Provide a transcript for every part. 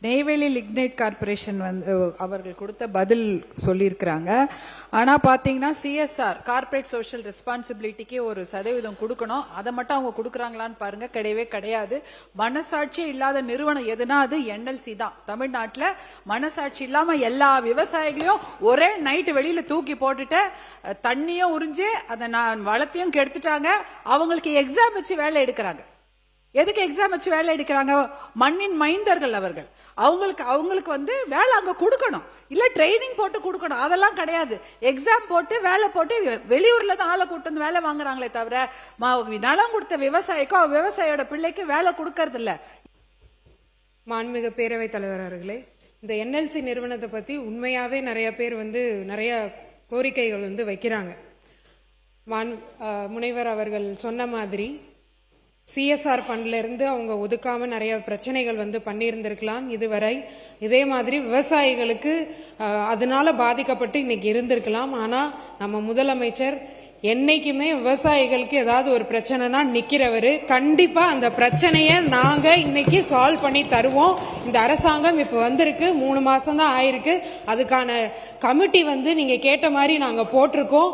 Neyveli lignite corporation வந்து அவர்கள் கொடுத்த பதில் சொல்லியிருக்கிறாங்க. ஆனால் பார்த்தீங்கன்னா சிஎஸ்ஆர் கார்பரேட் சோஷியல் ரெஸ்பான்சிபிலிட்டிக்கு ஒரு சதவீதம் கொடுக்கணும். அதை மட்டும் அவங்க கொடுக்குறாங்களான்னு பாருங்க, கிடையவே கிடையாது. மனசாட்சியே இல்லாத நிறுவனம் எதுனா அது என்எல்சி தான். தமிழ்நாட்டில் மனசாட்சி இல்லாம எல்லா விவசாயிகளையும் ஒரே நைட்டு வெளியில தூக்கி போட்டுட்டு தண்ணியும் உறிஞ்சு அதை வளத்தையும் கெடுத்துட்டாங்க. அவங்களுக்கு எக்ஸாம் வச்சு வேலை எடுக்கிறாங்க. எதுக்கு எக்ஸாம் வச்சு வேலை எடுக்கிறாங்க? மண்ணின் மைந்தர்கள் அவர்கள். அவங்களுக்கு வந்து வேலை அங்க கொடுக்கணும், இல்ல ட்ரைனிங் போட்டு கொடுக்கணும். அதெல்லாம் கிடையாது. எக்ஸாம் போட்டு வேலை போட்டு வெளியூர்ல தான் ஆளை கூட்டு வந்து வேலை வாங்குறாங்களே தவிர நலம் கொடுத்த விவசாயிக்கும் விவசாயியோட பிள்ளைக்கு வேலை கொடுக்கறது இல்ல. மாண்புமிகு பேரவைத் தலைவர் அவர்களே, இந்த என்எல்சி நிறுவனத்தை பத்தி உண்மையாவே நிறைய பேர் வந்து நிறைய கோரிக்கைகள் வந்து வைக்கிறாங்க. முனைவர் அவர்கள் சொன்ன மாதிரி சிஎஸ்ஆர் ஃபண்ட்ல இருந்து அவங்க ஒதுக்காம நிறைய பிரச்சனைகள் வந்து பண்ணியிருந்திருக்கலாம் இதுவரை. இதே மாதிரி விவசாயிகளுக்கு அதனால பாதிக்கப்பட்டு இன்னைக்கு இருந்திருக்கலாம். ஆனா நம்ம முதலமைச்சர் என்னைக்குமே விவசாயிகளுக்கு ஏதாவது ஒரு பிரச்சனைனா நிக்கிறவரு. கண்டிப்பா அந்த பிரச்சனையை நாங்க இன்னைக்கு சால்வ் பண்ணி தருவோம். இந்த அரசாங்கம் இப்ப வந்திருக்கு, 3 மாசம் தான் ஆயிருக்கு. அதுக்கான கமிட்டி வந்து நீங்க கேட்ட மாதிரி நாங்க போட்டிருக்கோம்.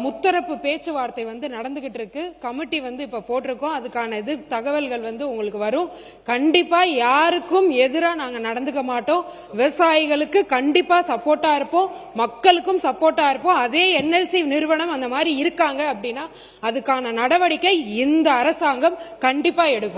முத்தரப்பு பேச்சுவார்த்தை வந்து நடந்துகிட்டு இருக்கு. கமிட்டி வந்து இப்ப போட்டிருக்கோம். அதுக்கான தகவல்கள் வந்து உங்களுக்கு வரும். கண்டிப்பா யாருக்கும் எதிராக நாங்க நடந்துக்க மாட்டோம். விவசாயிகளுக்கு கண்டிப்பா சப்போர்ட்டா இருப்போம், மக்களுக்கும் சப்போர்ட்டா இருப்போம். அதே என்எல்சி நிறுவனம் அந்த மாதிரி இருக்காங்க அப்படின்னா அதுக்கான நடவடிக்கை இந்த அரசாங்கம் கண்டிப்பா எடுக்கும்.